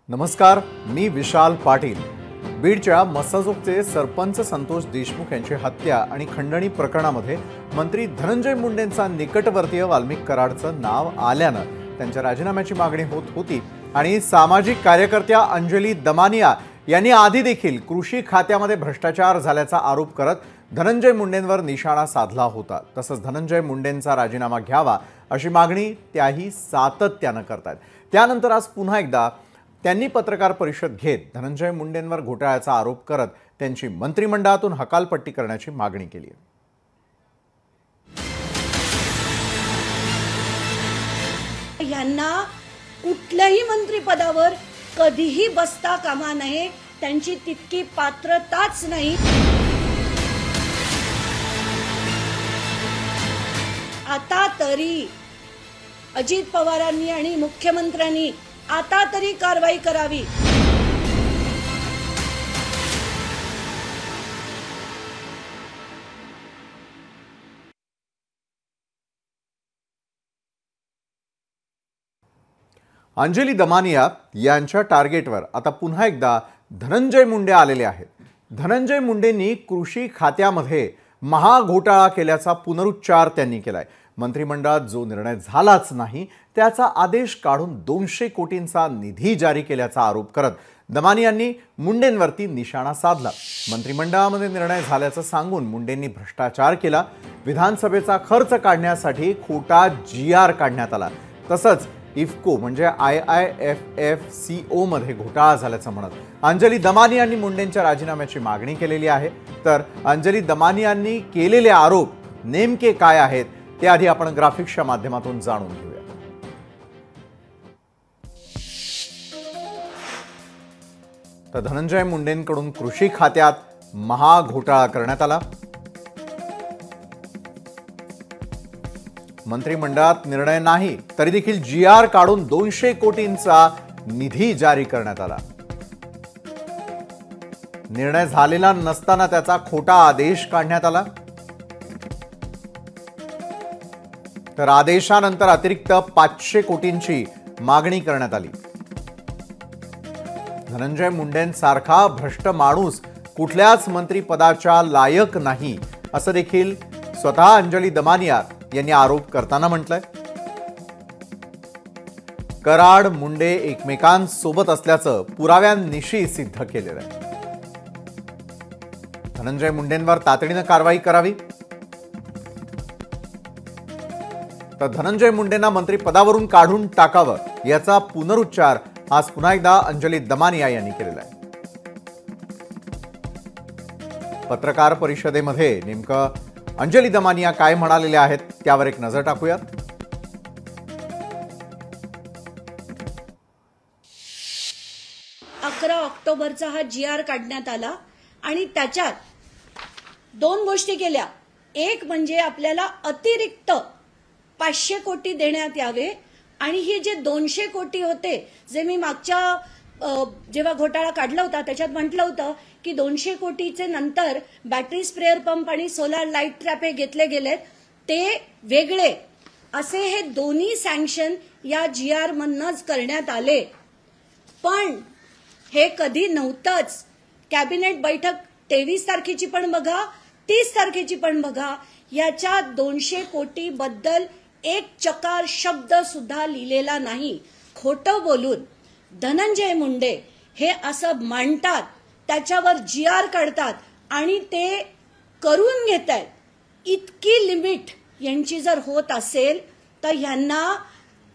नमस्कार, मी विशाल पाटील। बीडच्या मस्साजोगचे सरपंच संतोष देशमुख यांची हत्या आणि खंडणी प्रकरणामध्ये मंत्री धनंजय मुंडेंचा निकटवर्तीय वाल्मिक कराडचं नाव आल्यानं त्यांच्या राजीनाम्याची मागणी होत होती आणि सामाजिक कार्यकर्त्या अंजली दमानिया यांनी आधी देखील कृषी खात्यामध्ये भ्रष्टाचार झाल्याचा आरोप करत धनंजय मुंडेंवर निशाणा साधला होता। तसंच धनंजय मुंडेंचा राजीनामा घ्यावा अशी मागणी त्याही सातत्यानं करतात। त्यानंतर आज पुन्हा एकदा त्यांनी पत्रकार परिषद घेत धनंजय मुंडेंवर घोटाळ्याचा आरोप करत त्यांची मंत्रिमंडळातून हकालपट्टी करण्याची मागणी केली आहे। यांना कुठल्याही मंत्रिपदावर कधीही बसता कामा नये, त्यांची तितकी पात्रताच नाही। आता तरी अजित पवारांनी आणि मुख्यमंत्र्यांनी आता तरी कारवाई करावी। अंजली दमानिया यांच्या टार्गेटवर आता पुन्हा एकदा धनंजय मुंडे आलेले आहेत। धनंजय मुंडेंनी कृषी खात्यामध्ये महाघोटाळा केल्याचा पुनरुच्चार त्यांनी केलाय। मंत्रिमंडळात जो निर्णय झालाच नाही त्याचा आदेश काढून 200 कोटींचा निधी जारी केल्याचा आरोप करत दमानियांनी मुंडेंवरती निशाणा साधला। मंत्रिमंडळामध्ये निर्णय झाल्याचं सांगून मुंडेंनी भ्रष्टाचार केला, विधानसभेचा खर्च काढण्यासाठी खोटा जीआर काढण्यात आला, तसंच इफ्को म्हणजे IIFFCO मध्ये घोटाळा झाल्याचं म्हणत अंजली दमानियांनी मुंडेंच्या राजीनाम्याची मागणी केलेली आहे। तर अंजली दमानियांनी केलेले आरोप नेमके काय आहेत ते आधी आपण ग्राफिक्सच्या माध्यमातून जाणून घेऊया। तर धनंजय मुंडेंकडून कृषी खात्यात महाघोटाळा करण्यात आला, मंत्रिमंडळात निर्णय नाही तरी देखील जीआर काढून 200 कोटींचा निधी जारी करण्यात आला, निर्णय झालेला नसताना त्याचा खोटा आदेश काढण्यात आला, तर आदेशानंतर अतिरिक्त 500 कोटींची मागणी करण्यात आली। धनंजय मुंडेंसारखा भ्रष्ट माणूस कुठल्याच मंत्रिपदाच्या लायक नाही असं देखील स्वतः अंजली दमानिया यांनी आरोप करताना म्हटलंय। कराड मुंडे एकमेकांसोबत असल्याचं पुराव्यांनिशी सिद्ध केलेलं आहे। धनंजय मुंडेंवर तातडीनं कारवाई करावी, तर धनंजय मुंडेंना मंत्रिपदावरून काढून टाकावं याचा पुनरुच्चार आज पुन्हा एकदा अंजली दमानिया यांनी केलेला आहे। पत्रकार परिषदेमध्ये नेमकं अंजली दमानिया काय म्हणालेले आहेत त्यावर एक नजर टाकूयात। 11 ऑक्टोबरचा हा जीआर काढण्यात आला आणि त्याच्यात 2 गोष्टी केल्या। एक म्हणजे आपल्याला अतिरिक्त 500 कोटी देण्यात यावे आणि हे जे 200 कोटी होते जे मी मागच्या जेव्हा घोटाळा काढला होता त्याच्यात म्हटलं होतं की 200 कोटीचे नंतर बॅटरी स्प्रेअर पंप आणि सोलार लाईट ट्रॅप हे घेतले गेलेत ते वेगळे असे हे दोन्ही सँक्शन या जीआर मधनच करण्यात आले। पण हे कधी नव्हतंच। कॅबिनेट बैठक 23 तारखेची पण बघा, 30 तारखेची पण बघा, याच्या 200 कोटी बद्दल एक चकार शब्द सुद्धा लिहिलेला नाही। खोटं बोलून धनंजय मुंडे हे असं मांडतात, त्याच्यावर जीआर काढतात आणि ते करून घेतात। इतकी लिमिट यांची जर होत असेल तर यांना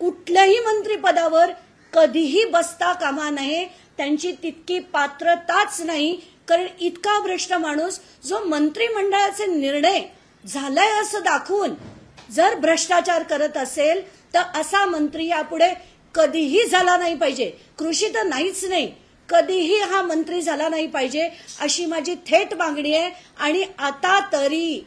कुठल्याही मंत्रिपदावर कधीही बसता कामा नये, त्यांची तितकी पात्रताच नाही। कारण इतका भ्रष्ट माणूस जो मंत्रिमंडळाचे निर्णय झालाय असं दाखवून जर भ्रष्टाचार करत असेल तर असा मंत्री यापुढे कधीही झाला नाही पाहिजे। कृषी तर नाहीच नाही, कधीही हा मंत्री झाला नाही पाहिजे अशी माझी थेट मागणी आहे। आणि आता तरी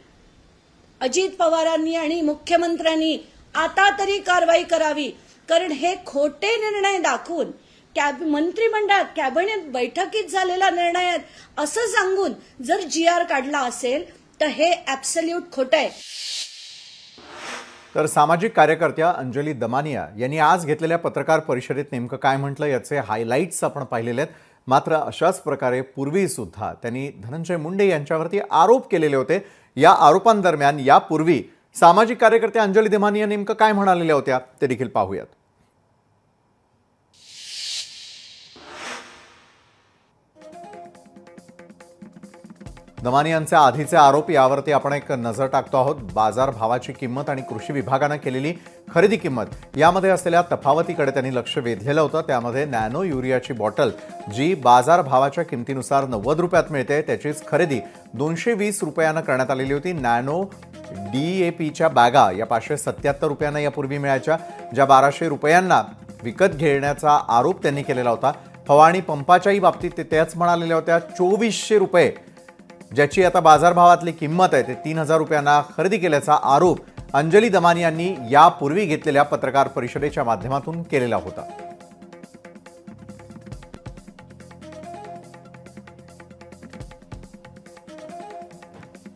अजित पवारांनी आणि मुख्यमंत्र्यांनी आता तरी कारवाई करावी, कारण हे खोटे निर्णय दाखवून मंत्रिमंडळात कॅबिनेट बैठकीत झालेला निर्णय असं सांगून जर जीआर काढला असेल तर हे ऍब्सोल्यूट खोटं आहे। तर सामाजिक कार्यकर्त्या अंजली दमानिया यांनी आज घेतलेल्या पत्रकार परिषदेत नेमकं काय म्हटलं याचे हायलाइट्स आपण पाहिलेले आहेत. मात्र अशाच प्रकारे पूर्वी सुद्धा त्यांनी धनंजय मुंडे यांच्यावरती आरोप केलेले होते. या आरोपांदरम्यान यापूर्वी सामाजिक कार्यकर्त्या अंजली दमानिया नेमकं काय म्हणालेल्या होत्या ते देखील पाहूयात. दमानियांचे आधीचे आरोप यावरती आपण एक नजर टाकतो आहोत. बाजार भावाची किंमत आणि कृषी विभागाने केलेली खरेदी किंमत यामध्ये असलेल्या तफावतीकडे त्यांनी लक्ष वेधलेलं होतं. त्यामध्ये नॅनो युरियाची बॉटल जी बाजार भावाच्या किमतीनुसार 90 रुपयात मिळते त्याचीच खरेदी 220 रुपयानं करण्यात आलेली होती. नॅनो DAPच्या बॅगा या 577 रुपयांना यापूर्वी मिळायच्या, ज्या 1200 रुपयांना विकत घेण्याचा आरोप त्यांनी केलेला होता. फवारणी पंपाच्याही बाबतीत ते त्याच म्हणालेल्या होत्या. 2400 रुपये ज्याची आता बाजारभावातली किंमत आहे ते 3000 रुपयांना खरेदी केल्याचा आरोप अंजली दमानियांनी यापूर्वी घेतलेल्या पत्रकार परिषदेच्या माध्यमातून केलेला होता.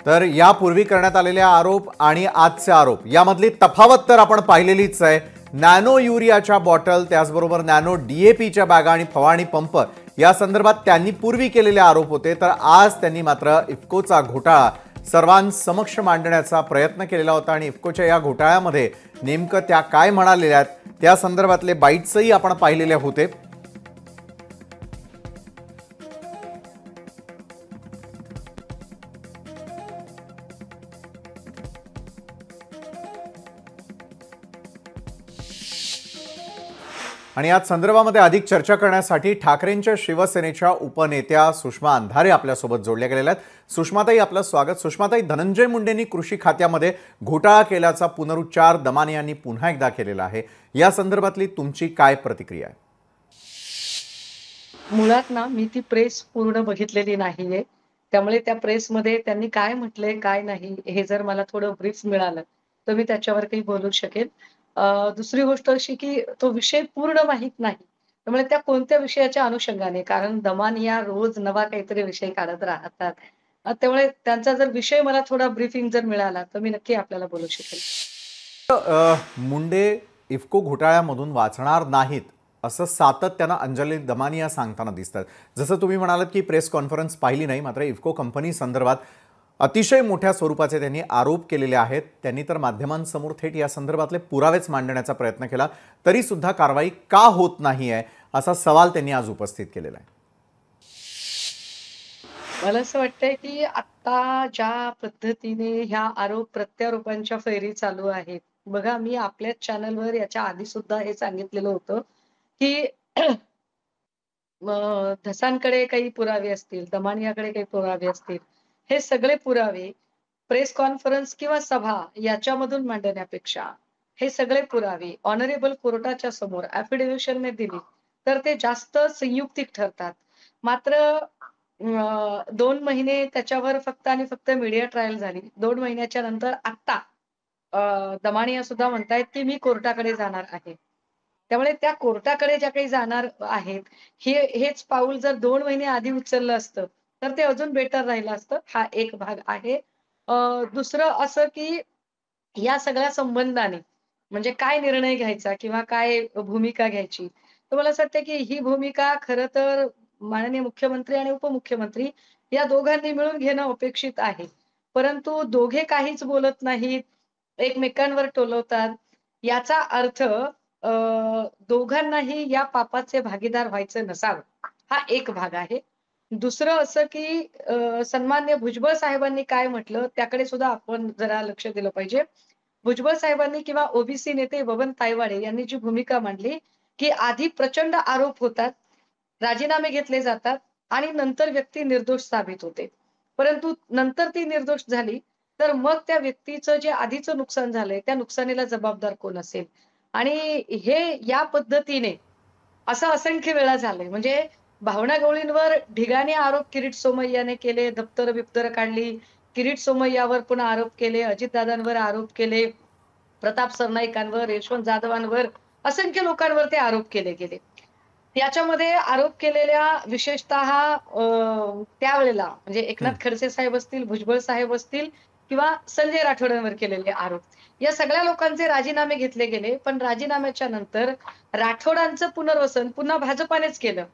तर यापूर्वी करण्यात आलेल्या आरोप आणि आजचे आरोप यामधली तफावत तर आपण पाहिलेलीच आहे. नॅनो युरियाच्या बॉटल, त्याचबरोबर नॅनो DAPच्या बॅगा आणि फवारणी पंप या संदर्भात त्यांनी पूर्वी केलेले आरोप होते. तर आज त्यांनी मात्र इफ्कोचा घोटाळा सर्वांसमक्ष मांडण्याचा प्रयत्न केलेला होता आणि इफ्कोच्या या घोटाळ्यामध्ये नेमकं त्या काय म्हणालेल्या आहेत त्या संदर्भातले बाईट्सही आपण पाहिलेले होते. आणि याच संदर्भामध्ये अधिक चर्चा करण्यासाठी ठाकरेंच्या शिवसेनेच्या उपनेत्या सुषमा अंधारे आपल्यासोबत जोडल्या गेलेल्या आहेत. सुषमाताई, आपलं स्वागत. सुषमाताई, धनंजय मुंडेंनी कृषी खात्यामध्ये घोटाळा केल्याचा पुनरुच्चार दमानियांनी पुन्हा एकदा केलेला आहे. या संदर्भातली तुमची काय प्रतिक्रिया आहे? मुळात ना मी ती प्रेस पूर्ण बघितलेली नाहीये, त्यामुळे त्या प्रेसमध्ये त्यांनी काय म्हटलंय काय नाही हे जर मला थोडं ब्रीफ मिळालं तर मी त्याच्यावर काही बोलू शकेल. दुसरी गोष्ट अशी की तो विषय पूर्ण माहित नाही, त्यामुळे त्या कोणत्या विषयाच्या अनुषंगाने, कारण दमानिया रोज नवा काहीतरी विषय काढत राहतात, त्यामुळे त्यांचा जर विषय मला थोडा ब्रीफिंग जर मिळाला तर मी नक्की आपल्याला बोलू शकेल. मुंडे इफ्को घोटाळ्यामधून वाचणार नाहीत असं सातत्यानं अंजली दमानिया सांगताना दिसतात. जसं तुम्ही म्हणालात की प्रेस कॉन्फरन्स पाहिली नाही, मात्र इफ्को कंपनी संदर्भात अतिशय मोठ्या स्वरूपाचे त्यांनी आरोप केलेले आहेत. त्यांनी तर माध्यमांसमोर थेट या संदर्भातले पुरावेच मांडण्याचा प्रयत्न केला, तरी सुद्धा कारवाई का होत नाही आहे असा सवाल त्यांनी आज उपस्थित केलेला आहे. मला असं वाटतंय की आता ज्या पद्धतीने ह्या आरोप प्रत्यारोपांच्या फैरी चालू आहेत, बघा मी आपल्याच चॅनलवर याच्या आधी सुद्धा हे सांगितलेलं होतं की धसांकडे काही पुरावे असतील, दमानियाकडे काही पुरावे असतील, हे सगळे पुरावे प्रेस कॉन्फरन्स किंवा सभा याच्यामधून मांडण्यापेक्षा हे सगळे पुरावे ऑनरेबल कोर्टाच्या समोर ऍफिडेव्हिशनने दिली तर ते जास्त संयुक्तिक ठरतात. मात्र 2 महिने त्याच्यावर फक्त आणि फक्त मीडिया ट्रायल झाली. 2 महिन्याच्या नंतर आता दमानिया सुद्धा म्हणतायत की मी कोर्टाकडे जाणार आहे. त्यामुळे त्या कोर्टाकडे ज्या काही जाणार आहेत हेच पाऊल जर 2 महिने आधी उचललं असतं तर ते अजून बेटर राहिलं असतं. हा एक भाग आहे. दुसरं असं की या सगळ्या संबंधाने म्हणजे काय निर्णय घ्यायचा किंवा काय भूमिका घ्यायची, तर मला असं वाटतं की ही भूमिका खरं तर माननीय मुख्यमंत्री आणि उपमुख्यमंत्री या दोघांनी मिळून घेणं अपेक्षित आहे. परंतु दोघे काहीच बोलत नाहीत, एकमेकांवर टोलवतात. याचा अर्थ दोघांनाही या पापाचे भागीदार व्हायचं नसावं, हा एक भाग आहे. दुसरं असं की सन्माननीय भुजबळ साहेबांनी काय म्हटलं त्याकडे सुद्धा आपण जरा लक्ष दिलं पाहिजे. भुजबळ साहेबांनी किंवा ओबीसी नेते बबन तायवाडे यांनी जी भूमिका मांडली की आधी प्रचंड आरोप होतात, राजीनामे घेतले जातात आणि नंतर व्यक्ती निर्दोष साबित होते. परंतु नंतर ती निर्दोष झाली तर मग त्या व्यक्तीचं जे आधीचं नुकसान झालंय त्या नुकसानीला जबाबदार कोण असेल. आणि हे या पद्धतीने असं असंख्य वेळा झालंय. म्हणजे भावना गवळींवर ढिगाने आरोप किरीट सोमय्याने केले, दप्तर बिप्तर काढली, किरीट सोमय्यावर पुन्हा आरोप केले, अजितदादांवर आरोप केले, प्रताप सरनाईकांवर, यशवंत जाधवांवर, असंख्य लोकांवर ते आरोप केले गेले. याच्यामध्ये आरोप केलेल्या विशेषतः त्यावेळेला म्हणजे एकनाथ खडसे साहेब असतील, भुजबळ साहेब असतील किंवा संजय राठोडांवर केलेले आरोप या सगळ्या लोकांचे राजीनामे घेतले गेले, पण राजीनाम्याच्या नंतर राठोडांचं पुनर्वसन पुन्हा भाजपानेच केलं.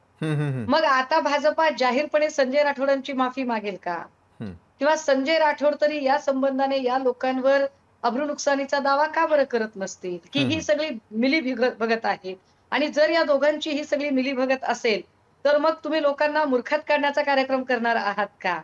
मग आता भाजपा जाहीरपणे संजय राठोडांची माफी मागेल का? किंवा संजय राठोड तरी या संबंधाने या लोकांवर अब्रू नुकसानीचा दावा का बरं करत नसतील, की ही सगळी मिलीभगत आहे. आणि जर या दोघांची ही सगळी मिलीभगत असेल तर मग तुम्ही लोकांना मूर्खात काढण्याचा कार्यक्रम करणार आहात का?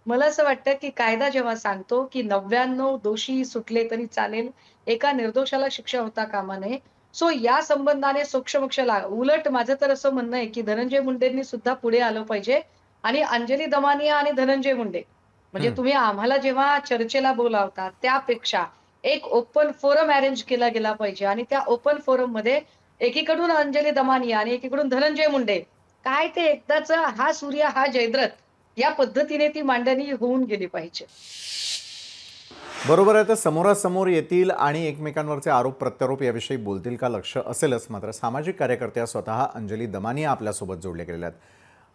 मला असं वाटतं की कायदा जेव्हा सांगतो की 99 दोषी सुटले तरी चालेल, एका निर्दोषाला शिक्षा होता कामा नये. सो या संबंधाने सोक्षमोक्ष उलट माझं तर असं म्हणणं आहे की धनंजय मुंडेंनी सुद्धा पुढे आलं पाहिजे आणि अंजली दमानिया आणि धनंजय मुंडे म्हणजे तुम्ही आम्हाला जेव्हा चर्चेला बोलावता त्यापेक्षा एक ओपन फोरम अरेंज केला गेला पाहिजे आणि त्या ओपन फोरम मध्ये एकीकडून अंजली दमानिया आणि एकीकडून धनंजय मुंडे काय ते एकदाच हा सूर्य हा जयद्रथ या पद्धतीने ती मांडणी होऊन गेली पाहिजे. बरोबर आहे. तर समोरासमोर येतील आणि एकमेकांवरचे आरोप प्रत्यारोप याविषयी बोलतील का लक्ष असेलच. मात्र सामाजिक कार्यकर्त्या स्वतः अंजली दमानिया आपल्यासोबत जोडले गेलेल्या आहेत.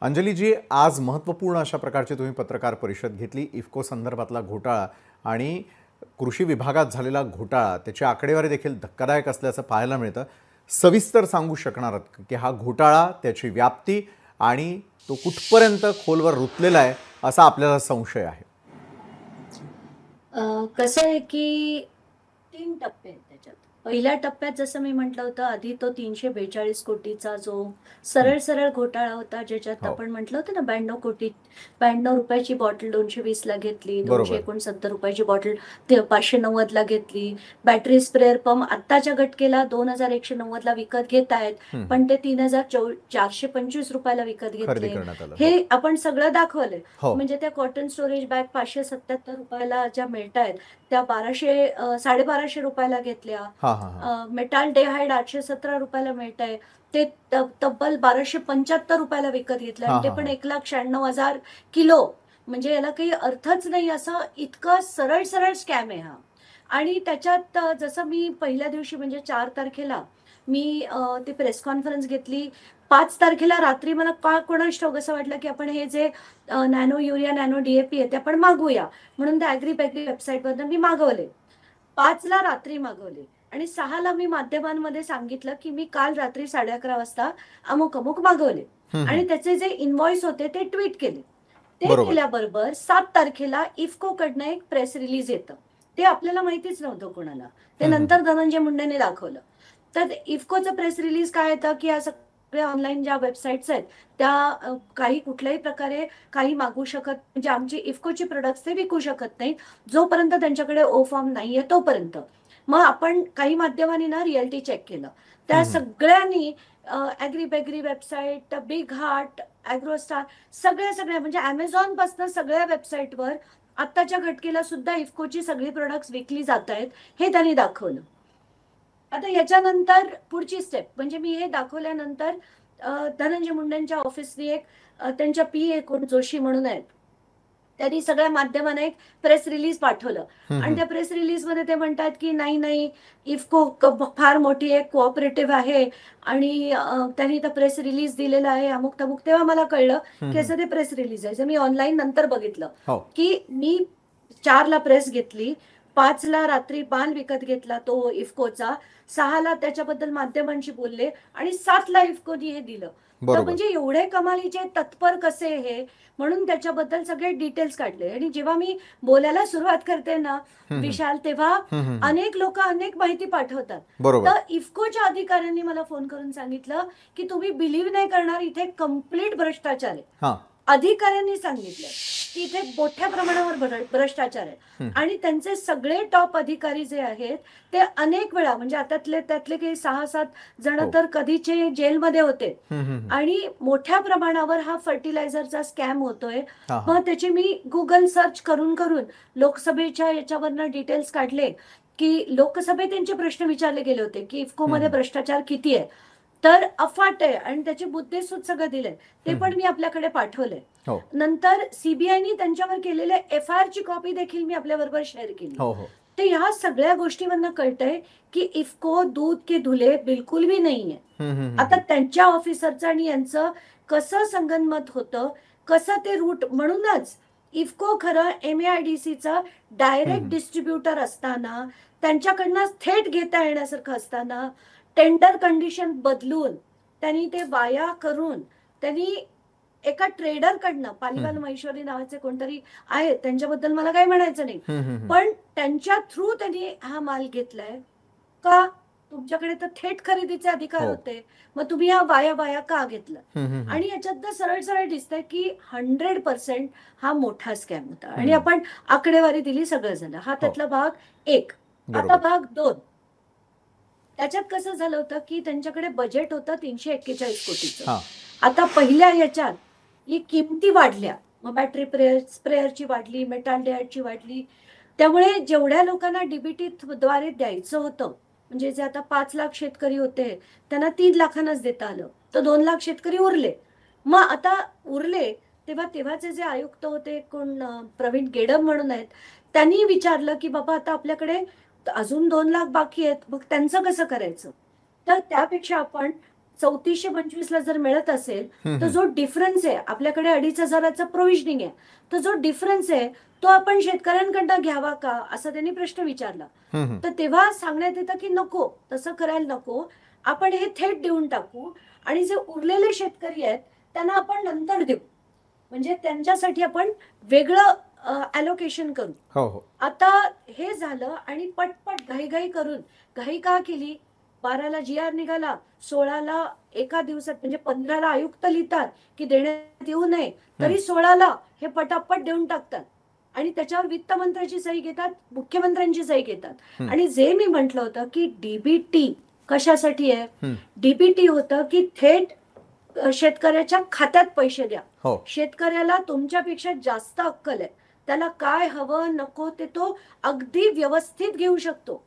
अंजलीजी, आज महत्त्वपूर्ण अशा प्रकारची तुम्ही पत्रकार परिषद घेतली. इफ्को संदर्भातला घोटाळा आणि कृषी विभागात झालेला घोटाळा त्याची आकडेवारी देखील धक्कादायक असल्याचं पाहायला मिळतं. सविस्तर सांगू शकणार आहात की हा घोटाळा, त्याची व्याप्ती आणि तो कुठपर्यंत खोलवर रुतलेला आहे असा आपल्याला संशय आहे? कसं आहे की 3 टप्पे आहेत त्याच्यात. पहिल्या टप्प्यात जसं मी म्हटलं होतं आधी तो 342 कोटीचा जो सरळ घोटाळा होता, ज्याच्यात आपण म्हटलं होतं ना 92 रुपयाची बॉटल 220 घेतली, बरोबर. 269 रुपयाची बॉटल 590 घेतली. बॅटरी स्प्रेअर पंप आत्ताच्या घटकेला 2190 विकत घेत आहेत, पण ते 3425 रुपयाला विकत खरेदी घेतले. करण्यात आलं. हे आपण सगळं दाखवलंय. हो. म्हणजे त्या कॉटन स्टोरेज बॅग 577 रुपयाला ज्या मिळत आहेत त्या 1250 रुपयाला घेतल्या. हां हां हां. मेटाल डेहाइड 817 रुपयाला मिळत आहे, ते तब्बल 1275 रुपयाला विकत घेतलं आणि हां, ते हां, पण हां. 1,96,000 किलो. म्हणजे याला काही अर्थच नाही, असं इतकं सरळ स्कॅम आहे हा. आणि त्याच्यात जसं मी पहिल्या दिवशी म्हणजे 4 तारखेला मी ती प्रेस कॉन्फरन्स घेतली. 5 तारखेला रात्री मला कोणास ठाऊक असं वाटलं की आपण हे जे नॅनो युरिया नॅनो DAP आहे ते आपण मागवूया, म्हणून त्या ॲग्री वेबसाईटवरनं मी मागवले. 5ला रात्री मागवले आणि 6ला मी माध्यमांमध्ये सांगितलं की मी काल रात्री 11:30 वाजता अमुक मागवले आणि त्याचे जे इनव्हॉइस होते ते ट्विट केले. ते बरोबर. केल्याबरोबर 7 तारखेला इफ्को कडनं एक प्रेस रिलीज येतं. ते आपल्याला माहितीच नव्हतं कोणाला. ते नंतर धनंजय मुंडेने दाखवलं. तर इफ्कोचं प्रेस रिलीज काय येतं की या सगळ्या ऑनलाईन ज्या वेबसाईट्स आहेत त्या काही कुठल्याही प्रकारे काही मागू शकत, म्हणजे आमची इफ्कोची प्रोडक्ट्स ते विकू शकत नाहीत जोपर्यंत त्यांच्याकडे ओ फॉर्म नाहीये तोपर्यंत. मग आपण काही माध्यमांनी ना रिअल्टी चेक केलं. त्या सगळ्यांनी agree website, big heart, AgroStar सगळ्या म्हणजे अमेझॉन पासून सगळ्या वेबसाईटवर आत्ताच्या घटकेला सुद्धा इफ्कोची सगळी प्रोडक्ट्स विकली जात आहेत हे त्यांनी दाखवलं. आता याच्यानंतर पुढची स्टेप म्हणजे मी हे दाखवल्यानंतर धनंजय मुंडेंच्या ऑफिसने एक त्यांच्या PA कोण जोशी म्हणून आहेत, त्यांनी सगळ्या माध्यमांना एक प्रेस रिलीज पाठवलं आणि त्या प्रेस रिलीज मध्ये ते म्हणतात की नाही इफ्को फार मोठी एक कोऑपरेटिव्ह आहे आणि त्यांनी तर प्रेस रिलीज दिलेला आहे अमुक तमुक. तेव्हा मला कळलं की असं ते प्रेस रिलीज आहे. मी ऑनलाईन नंतर बघितलं की मी 4ला प्रेस घेतली, 5ला रात्री पान विकत घेतला तो इफ्कोचा, 6ला त्याच्याबद्दल माध्यमांशी बोलले आणि 7ला इफ्कोनी हे दिलं. तर म्हणजे एवढे कमालीचे तत्पर कसे हे, म्हणून त्याच्याबद्दल सगळे डिटेल्स काढले. आणि जेव्हा मी बोलायला सुरुवात करते ना विशाल, तेव्हा अनेक लोक अनेक माहिती पाठवतात. तर इफ्कोच्या अधिकाऱ्यांनी मला फोन करून सांगितलं की तुम्ही बिलीव्ह नाही करणार, इथे कम्प्लीट भ्रष्टाचार आहे. अधिकाऱ्यांनी सांगितलं की इथे मोठ्या प्रमाणावर भ्रष्टाचार आहे आणि त्यांचे सगळे टॉप अधिकारी जे आहेत ते अनेक वेळा म्हणजे त्यातले काही 6-7 जण तर कधीचे जेलमध्ये होते आणि मोठ्या प्रमाणावर हा फर्टिलायझरचा स्कॅम होतोय. मग त्याची मी गुगल सर्च करून लोकसभेच्या याच्यावरनं डिटेल्स काढले की लोकसभेत त्यांचे प्रश्न विचारले गेले होते की इफ्को मध्ये भ्रष्टाचार किती आहे, तर अफाट आहे आणि त्याचे मुद्देसूद सगळं दिले, ते पण मी आपल्याकडे पाठवलंय. नंतर CBIने त्यांच्यावर केलेल्या FIR ची कॉपी देखील मी आपल्याबरोबर शेअर केली. तर ह्या सगळ्या गोष्टीवरनं कळतंय की इफ्को दूध के धुले बिलकुल भी नाहीये. आता त्यांच्या ऑफिसरचं आणि यांचं कसं संगनमत होतं, कसं ते रूट, म्हणूनच इफ्को खरं MAIDCचं डायरेक्ट डिस्ट्रीब्युटर असताना त्यांच्याकडनं थेट घेता येण्यासारखं असताना टेंडर कंडिशन बदलून त्यांनी ते वाया करून त्यांनी एका ट्रेडरकडनं पालीवाल महेश्वरी नावाचे कोणतरी आहेत, त्यांच्याबद्दल मला काही म्हणायचं नाही, पण त्यांच्या थ्रू त्यांनी हा माल घेतलाय का? तुमच्याकडे तर थेट खरेदीचे अधिकार होते, मग तुम्ही हा वाया का घेतला? आणि याच्यात सरळ सरळ दिसतंय की 100% हा मोठा स्कॅम होता. आणि आपण आकडेवारी दिली, सगळं झालं. हा त्यातला भाग 1. आता भाग 2. त्याच्यात कसं झालं होतं की त्यांच्याकडे बजेट होतं 341 कोटीचं. आता पहिल्या याच्यात ही किमती वाढल्या, मग बॅटरी स्प्रेअरची वाढली, मेटाल्डेहाइडची वाढली, त्यामुळे जेवढ्या लोकांना डीबीटी द्वारे द्यायचं होतं, म्हणजे जे आता 5 लाख शेतकरी होते त्यांना 3 लाखांनाच देता आलं, तर 2 लाख शेतकरी उरले. मग आता उरले तेव्हाचे जे आयुक्त होते, कोण प्रवीण गेडम म्हणून आहेत, त्यांनी विचारलं की बाबा आता आपल्याकडे अजून 2 लाख बाकी आहेत, मग त्यांचं कसं करायचं? तर त्यापेक्षा आपण 3425 ला जर मिळत असेल तर जो डिफरन्स आहे, आपल्याकडे 2500चं प्रोव्हिजनिंग आहे, तर जो डिफरन्स आहे तो आपण शेतकऱ्यांकडनं घ्यावा का, असा त्यांनी प्रश्न विचारला. तर तेव्हा सांगण्यात येतं की नको, तसं करायला नको, आपण हे थेट देऊन टाकू आणि जे उरलेले शेतकरी आहेत त्यांना आपण नंतर देऊ, म्हणजे त्यांच्यासाठी आपण वेगळं अलोकेशन करू. आता हे झालं आणि पटपट घाईघाई करून, घाई का केली? 12ला GR निघाला, 16ला एका दिवसात, म्हणजे 15ला आयुक्त लिहितात की देण्यात येऊ नये, तरी 16ला हे पटापट देऊन टाकतात आणि त्याच्यावर वित्तमंत्र्याची सही घेतात, मुख्यमंत्र्यांची सही घेतात. आणि जे मी म्हटलं होतं की डीबीटी कशासाठी आहे, डीबीटी होतं की थेट शेतकऱ्याच्या खात्यात पैसे द्या. शेतकऱ्याला तुमच्यापेक्षा जास्त अक्कल आहे, त्याला काय हवं नको ते तो अगदी व्यवस्थित घेऊ शकतो.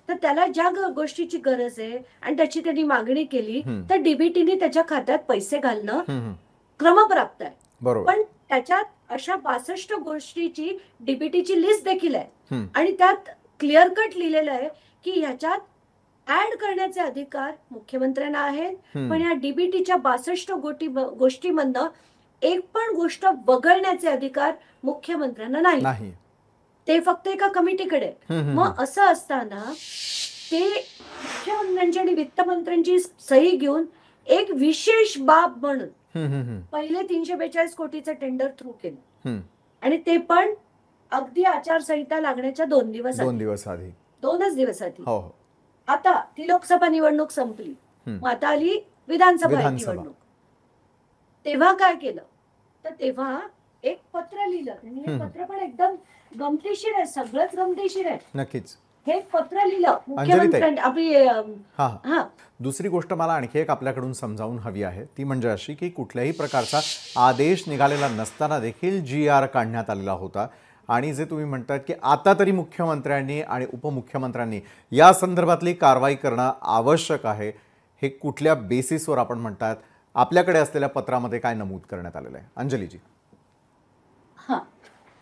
तर त्याला ज्या गोष्टीची गरज आहे आणि त्याची त्यांनी मागणी केली, तर डीबीटीने त्याच्या खात्यात पैसे घालणं क्रमप्राप्त आहे. पण त्याच्यात अशा 62 गोष्टीची डीबीटीची लिस्ट देखील आहे आणि त्यात क्लिअर कट लिहिलेलं आहे की ह्याच्यात ऍड करण्याचे अधिकार मुख्यमंत्र्यांना आहेत, पण या डीबीटीच्या 62 गोष्टीमधनं एक पण गोष्ट वगळण्याचे अधिकार मुख्यमंत्र्यांना नाही, ते फक्त एका कमिटीकडे. मग असं असताना ते मुख्यमंत्र्यांची आणि वित्तमंत्र्यांची सही घेऊन एक विशेष बाब म्हणून पहिले 342 कोटीचं टेंडर थ्रू केलं आणि ते पण अगदी आचारसंहिता लागण्याच्या 2 दिवस आधी. 2च दिवस आधी. आता ती लोकसभा निवडणूक संपली, मग आता आली विधानसभा निवडणूक. तेव्हा काय केलं, तर तेव्हा एक पत्र लिहिलं त्यांनी. हे पत्र पण एकदम गमतीशीर आहे, सगळंच गमतीशीर आहे. नक्कीच. हे पत्र लिहिलं मुख्यमंत्र्यांनी. दुसरी गोष्ट मला आणखी एक आपल्याकडून समजावून हवी आहे, ती म्हणजे अशी की कुठल्याही प्रकारचा आदेश निघालेला नसताना देखील GR काढण्यात आलेला होता. आणि जे तुम्ही म्हणतात की आता तरी मुख्यमंत्र्यांनी आणि उपमुख्यमंत्र्यांनी या संदर्भातली कारवाई करणं आवश्यक आहे, हे कुठल्या बेसिसवर आपण म्हणतात? आपल्याकडे असलेल्या पत्रामध्ये काय नमूद करण्यात आलेलं आहे, अंजलीजी?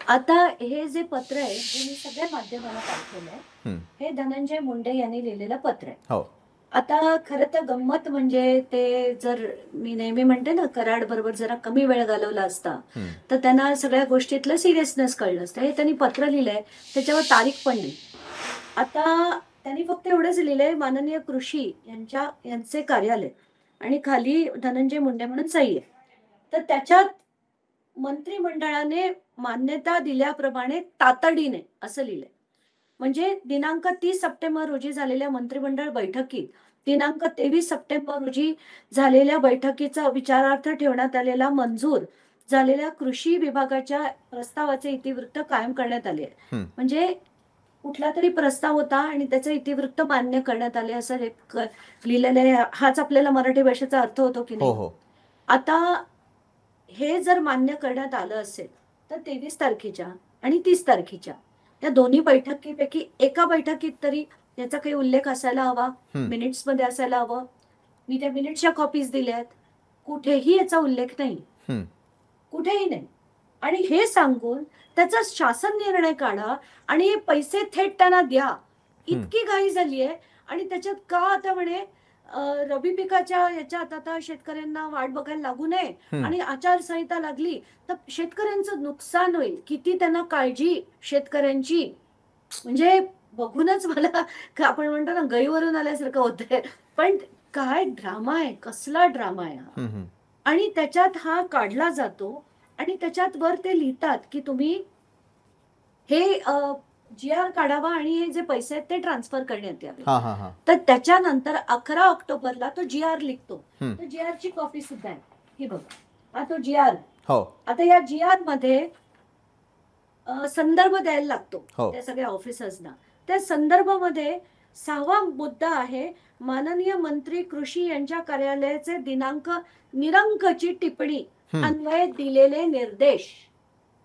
आता हे जे पत्र आहे हे मी सगळ्या माध्यमाला पाठवलं आहे. हे धनंजय मुंडे यांनी लिहिलेलं पत्र आहे. आता खरं तर गंमत म्हणजे ते, जर मी नेहमी म्हणते ना, कराड बरोबर जरा कमी वेळ घालवला असता तर त्यांना सगळ्या गोष्टीतलं सिरियसनेस कळलं असतं. हे त्यांनी पत्र लिहिलंय, त्याच्यावर तारीख पण लिहिली. आता त्यांनी फक्त एवढंच लिहिलंय, माननीय कृषी यांचे कार्यालय, आणि खाली धनंजय मुंडे म्हणून सही आहे. तर त्याच्यात मंत्रिमंडळाने मान्यता दिल्याप्रमाणे तातडीने असं लिहिलंय. म्हणजे दिनांक 30 सप्टेंबर रोजी झालेल्या मंत्रिमंडळ बैठकीत, दिनांक 23 सप्टेंबर रोजी झालेल्या बैठकीचा विचारार्थ ठेवण्यात आलेला मंजूर झालेल्या कृषी विभागाच्या प्रस्तावाचे इतिवृत्त कायम करण्यात आले. म्हणजे कुठला तरी प्रस्ताव होता आणि त्याचं इतिवृत्त मान्य करण्यात आले असं लिहिलेलं आहे. हाच आपल्याला मराठी भाषेचा अर्थ होतो की नाही? आता हे जर मान्य करण्यात आलं असेल तर 23 तारखेच्या आणि 30 तारखेच्या या दोन्ही बैठकीपैकी एका बैठकीत तरी याचा काही उल्लेख असायला हवा, मिनिट्स मध्ये असायला हवं. मी त्या मिनिट्सच्या कॉपीज दिल्यात, कुठेही याचा उल्लेख नाही, कुठेही नाही. आणि हे सांगून त्याचा शासन निर्णय काढा आणि हे पैसे थेट त्यांना द्या, इतकी घाई झाली आहे. आणि त्याच्यात का आता म्हणे रबी पिकाच्या याच्यात आता शेतकऱ्यांना वाट बघायला लागू नये आणि आचारसंहिता लागली तर शेतकऱ्यांचं नुकसान होईल. किती त्यांना काळजी शेतकऱ्यांची, म्हणजे बघूनच मला आपण म्हणतो ना गईवरून आल्यासारखं होतंय. पण काय ड्रामा आहे, कसला ड्रामा आहे हा. हं, हं. आणि त्याच्यात हा काढला जातो आणि त्याच्यात वर ते लिहितात की तुम्ही हे जी-आर काढावा आणि हे जे पैसे आहेत ते ट्रान्सफर करण्यात यावे. हां, हां, हां. तर त्याच्यानंतर 11 ऑक्टोबरला तो जी-आर लिखतो. हं. तर जी-आरची कॉपी सुद्धा आहे. ही बघा. हा तो जी-आर. हो, आता या जी-आर मध्ये संदर्भ द्यायला लागतो हो. त्या सगळ्या ऑफिसर्सना. त्या संदर्भामध्ये 6वा मुद्दा आहे माननीय मंत्री कृषी यांच्या कार्यालयाचे दिनांक निरंकची टिप्पणी हं. अन्वये दिलेले निर्देश.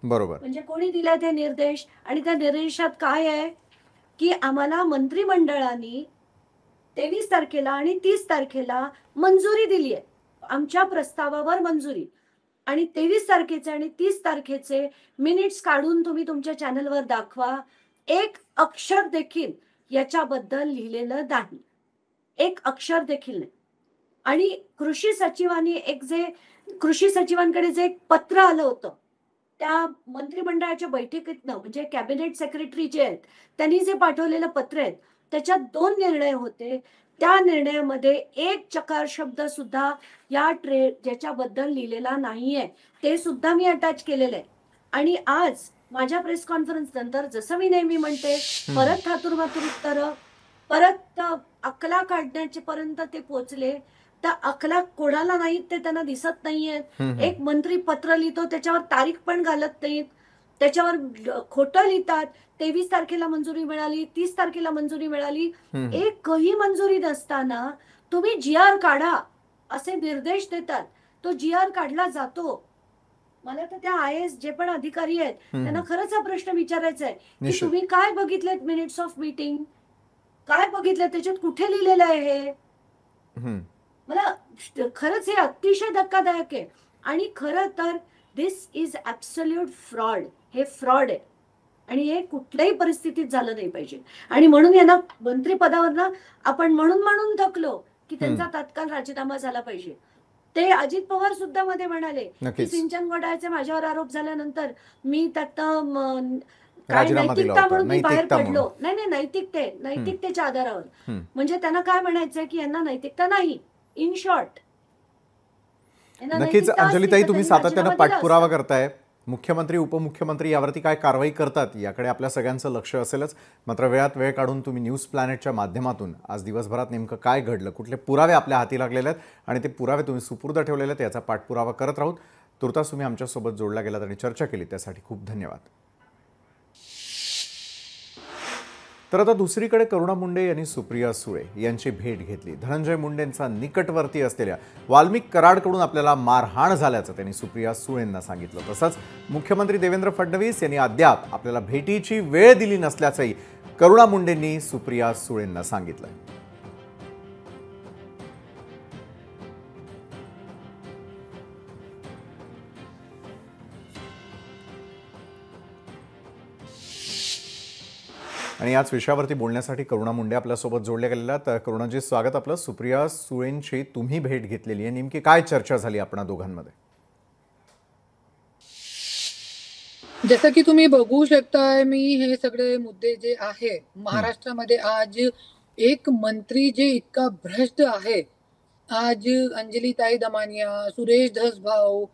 बरोबर. म्हणजे कोणी दिले ते निर्देश आणि त्या निर्देशात काय आहे की आम्हाला मंत्रिमंडळाने 23 तारखेला आणि 30 तारखेला मंजुरी दिली आहे. आमच्या प्रस्तावावर मंजुरी. आणि 23 तारखेचे आणि 30 तारखेचे मिनिट्स काढून तुम्ही तुमच्या चॅनलवर दाखवा. एक अक्षर देखील याच्याबद्दल लिहिलेलं नाही. एक अक्षर देखील नाही. आणि कृषी सचिवांकडे जे एक पत्र आलं होतं, त्या मंत्रिमंडळाच्या बैठकीतनं म्हणजे कॅबिनेट सेक्रेटरी जे आहेत, त्यांनी जे पाठवलेलं पत्र आहे, त्याच्यात 2 निर्णय होते. त्या निर्णयामध्ये एक चकार शब्द सुद्धा ज्याच्याबद्दल लिहिलेला नाहीये. ते सुद्धा मी अटॅच केलेलं आहे. आणि आज माझ्या प्रेस कॉन्फरन्स नंतर जसं मी नेहमी म्हणते, परत थातुरमातुर उत्तरं, परत अकला काढण्याचे पर्यंत ते पोहोचले. त्या अकला कोणाला नाहीत ते त्यांना दिसत नाहीयेत. हं, हं. एक मंत्री पत्र लिहितो त्याच्यावर तारीख पण घालत नाहीत. त्याच्यावर खोटं लिहितात. 23 तारखेला मंजुरी मिळाली, 30 तारखेला मंजुरी मिळाली. हं, हं. एकही मंजुरी नसताना तुम्ही जी-आर काढा असे निर्देश देतात. तो जी-आर काढला जातो. मला तर त्या IAS जे पण अधिकारी आहेत हं, त्यांना हं. खरंच हा प्रश्न विचारायचा आहे की निश्चित. तुम्ही काय बघितलेत मिनिट्स ऑफ मीटिंग? काय बघितलं त्याच्यात कुठे लिहिलेलं आहे हे? हं. मला खरंच हे अतिशय धक्कादायक आहे. आणि खरं तर दिस इज ॲब्सोल्यूट फ्रॉड. हे फ्रॉड आहे. आणि हे कुठल्याही परिस्थितीत झालं नाही पाहिजे. आणि म्हणून यांना मंत्रिपदावरनं आपण म्हणून थकलो की त्यांचा तात्काळ राजीनामा झाला पाहिजे. ते अजित पवार सुद्धा मध्ये म्हणाले की नक्कीच. सिंचन घोटाळ्याचे माझ्यावर आरोप झाल्यानंतर मी त्यातनं काय राजीनामा दिला नैतिकता होता. म्हणून मी बाहेर नैतिकता पडलो. म्हणून. नाही नैतिकतेच्या आधारावर. हं. म्हणजे त्यांना काय म्हणायचंय की यांना नैतिकता नाही. इन शॉर्ट नक्कीच अंजलीताई, तुम्ही सातत्यानं पाठपुरावा करतात. करताय. मुख्यमंत्री उपमुख्यमंत्री यावरती काय कारवाई करतात याकडे आपल्या सगळ्यांचं लक्ष असेलच. मात्र वेळात वेळ काढून तुम्ही न्यूज प्लॅनेटच्या माध्यमातून आज दिवसभरात नेमकं काय घडलं, कुठले पुरावे आपल्या हाती लागलेले आहेत आणि ते पुरावे तुम्ही सुपूर्द ठेवलेले आहेत याचा पाठपुरावा करत राहूत. तुर्तास तुम्ही आमच्यासोबत जोडला गेलात आणि चर्चा केली त्यासाठी खूप धन्यवाद. तर आता दुसरीकडे करुणा मुंडे यांनी सुप्रिया सुळे यांची भेट घेतली. धनंजय मुंडेंचा निकटवर्ती असलेल्या वाल्मिक कराडकडून आपल्याला मारहाण झाल्याचं त्यांनी सुप्रिया सुळेंना सांगितलं. तसंच मुख्यमंत्री देवेंद्र फडणवीस यांनी अद्याप आपल्याला भेटीची वेळ दिली नसल्याचंही करुणा मुंडेंनी सुप्रिया सुळेंना सांगितलं. आणि याच विषयावरती बोलण्यासाठी करुणा मुंडे आपल्यासोबत जोडल्या गेलेल्या. तर करुणाजी, स्वागत आपलं. सुप्रिया सुळेंची तुम्ही भेट घेतलेली आहे, नेमकी काय चर्चा झाली आपणा दोघांमध्ये? जसं की तुम्ही बघू शकताय, मी हे सगळे मुद्दे जे आहे महाराष्ट्रामध्ये आज एक मंत्री जे इतका भ्रष्ट आहे, आज अंजलीताई दमानिया, सुरेश धस भाऊ,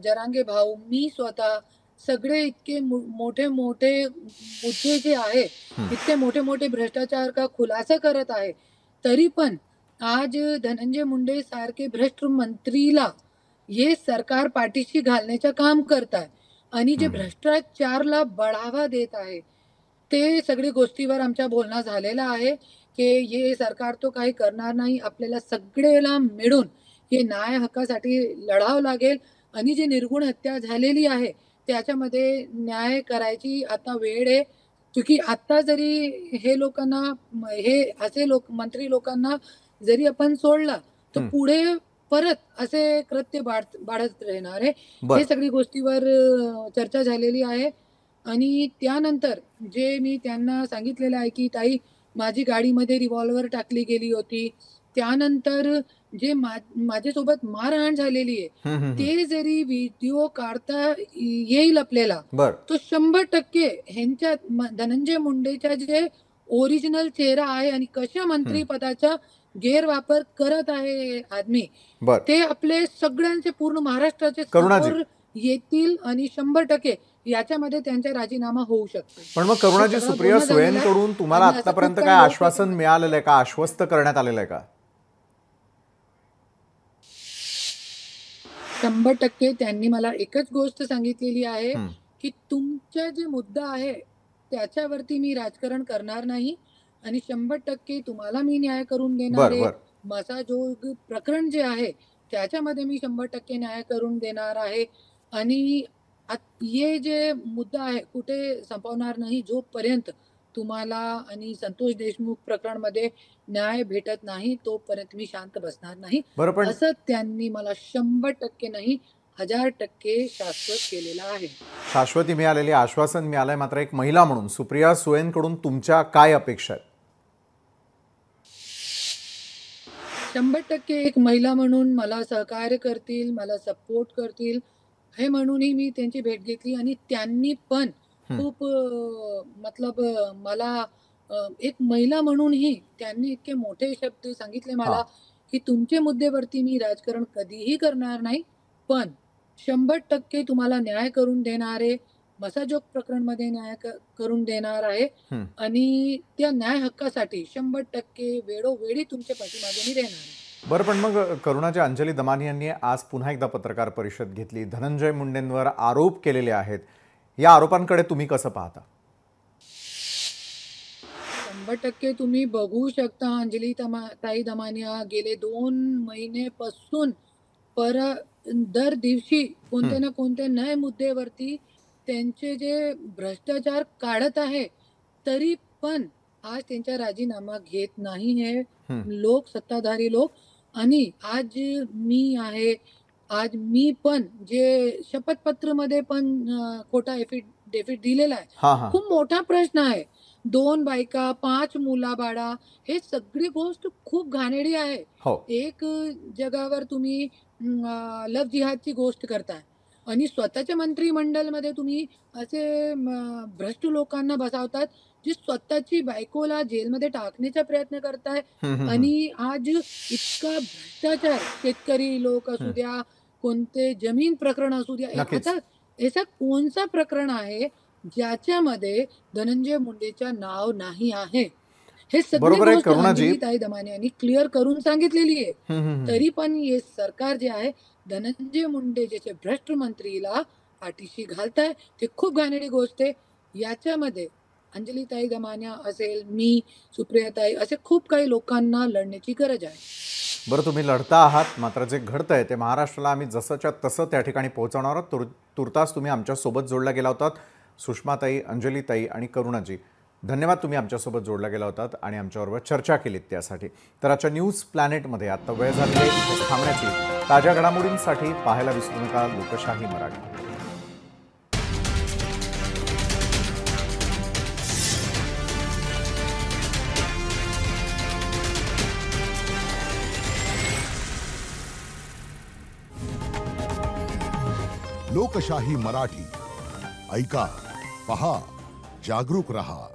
जरांगे भाऊ, मी स्वतः सगळे इतके मोठे मोठे मुद्दे जे आहे, इतके मोठे मोठे भ्रष्टाचार का खुलासा करत आहे, तरी पण आज धनंजय मुंडे सारखे भ्रष्ट मंत्रीला हे सरकार पाठीशी घालण्याचं काम करत आहे आणि जे भ्रष्टाचारला बढावा देत आहे, ते सगळी गोष्टीवर आमच्या बोलणं झालेलं आहे की हे सरकार तो काही करणार नाही. आपल्याला सगळ्याला मिळून हे न्याय हक्कासाठी लढावं लागेल आणि जी निर्गुण हत्या झालेली आहे त्याच्यामध्ये न्याय करायची आता वेळ आहे. क्योंकि आता जरी हे लोकांना हे असे मंत्री लोकांना जरी आपण सोडला तर पुढे परत असे कृत्य वाढत राहणार आहे. हे सगळी गोष्टीवर चर्चा झालेली आहे. आणि त्यानंतर जे मी त्यांना सांगितलेलं आहे की ताई, माझी गाडीमध्ये रिव्हॉल्वर टाकली गेली होती, त्यानंतर जे माझ्यासोबत मारहाण झालेली आहे ते जरी व्हिडिओ काढता येईल आपल्याला, बर तो 100% ह्यांच्या धनंजय मुंडेच्या जे ओरिजिनल चेहरा आहे आणि कशा मंत्रीपदाचा गैरवापर करत आहे हे आदमी, बर ते आपले सगळ्यांचे पूर्ण महाराष्ट्राचे करुणाजी. समोर येतील आणि 100% याच्यामध्ये त्यांचा राजीनामा होऊ शकतो. पण मग करुणाजी, सगळं सुप्रिया बोलणं झालेलं आहे. सुळेंकडून तुम्हाला आणि असं आतापर्यंत खूप काय काही लोक आश्वासन मिळालेलं आहे का, आश्वस्त करण्यात आलेलं आहे का? 100% त्यांनी मला एकच गोष्ट सांगितलेली आहे हं. की तुमचा जे मुद्दा आहे त्याच्यावरती मी राजकारण करणार नाही आणि 100% तुम्हाला मी न्याय करून देणार बर आहे. बर मसाजोग प्रकरण जे आहे त्याच्यामध्ये मी 100% न्याय करून देणार आहे आणि हे जे मुद्दा आहे कुठे संपवणार नाही जोपर्यंत तुम्हाला आणि संतोष देशमुख प्रकरणमध्ये न्याय भेटत नाही तोपर्यंत मी शांत बसणार नाही, बरं. पण असं त्यांनी मला 100% नाही 1000% शाश्वत केलेलं आहे. शाश्वती मिळालेली, आश्वासन मिळालंय, मात्र एक महिला म्हणून सुप्रिया सुळेंकडून तुमच्या काय अपेक्षा आहेत? 100% एक महिला म्हणून मला सहकार्य करतील, मला सपोर्ट करतील हे म्हणूनही मी त्यांची भेट घेतली आणि त्यांनी पण खूप मला एक महिला म्हणूनही त्यांनी इतके मोठे शब्द सांगितले मला की तुमचे मुद्द्यावरती मी राजकारण कधीही करणार नाही, पण 100% तुम्हाला न्याय करून देणार आहे, मसाजोग प्रकरणमध्ये न्याय करून देणार आहे आणि त्या न्याय हक्कासाठी 100% वेळोवेळी तुमच्या पाठीमागे मी राहणार आहे. बरं. पण मग करुणाजी, अंजली दमानी यांनी आज पुन्हा एकदा पत्रकार परिषद घेतली, धनंजय मुंडेंवर आरोप केलेले आहेत, या आरोपांकडे तुम्ही कसं पाहता? 100% तुम्ही बघू शकता अंजली ताई दमानिया गेले 2 महिन्यापासून दर दिवशी कोणत्या ना कोणत्या नव्या मुद्द्यावरती त्यांचे जे भ्रष्टाचार काढत आहे, तरी पण आज त्यांचा राजीनामा घेत नाही हे लोक, सत्ताधारी लोक. आणि आज मी पण जे शपथपत्र मध्ये पण खोटा एफिडेव्हिट दिलेला आहे, खूप मोठा प्रश्न आहे. 2 बायका, 5 मुलाबाळा, हे सगळी गोष्ट खूप घाणेरडी आहे. एक जगावर तुम्ही लव्ह जिहादची गोष्ट करताय आणि स्वतःच्या मंत्रिमंडळमध्ये तुम्ही असे भ्रष्ट लोकांना बसवतात जे स्वतःची बायकोला जेलमध्ये टाकण्याचा प्रयत्न करताय. आणि आज इतका भ्रष्टाचार, शेतकरी लोक असू द्या, कोणते जमीन प्रकरण असू द्या, आता याचा कोणता प्रकरण आहे ज्याच्यामध्ये धनंजय मुंडेचं नाव नाही आहे? हे सगळी गोष्ट अंजली ताई दमानी यांनी क्लिअर करून सांगितलेली आहे. तरी पण हे सरकार जे आहे धनंजय मुंडे ज्याचे भ्रष्ट मंत्रीला पाठीशी घालताय, ते खूप घाणेरडी गोष्ट आहे. याच्यामध्ये अंजली ताई दमानिया असेल, मी, सुप्रियाताई, असे खूप काही लोकांना लढण्याची गरज आहे. बरं, तुम्ही लढता आहात, मात्र जे घडतंय ते महाराष्ट्राला आम्ही जसंच्या तसं त्या ठिकाणी पोहोचवणार आहोत. तुर्तास तुम्ही आमच्यासोबत जोडला गेला होतात. सुषमाताई, अंजलीताई आणि करुणाजी, धन्यवाद, तुम्ही आमच्यासोबत जोडला गेला होतात आणि आमच्याबरोबर चर्चा केलीत त्यासाठी. तर आजच्या न्यूज प्लॅनेटमध्ये आता वेळ झाली आहे इथे थांबण्याची. ताज्या घडामोडींसाठी पाहायला विसरू नका लोकशाही मराठी. लोकशाही मराठी, ऐका, पहा, जागरूक रहा.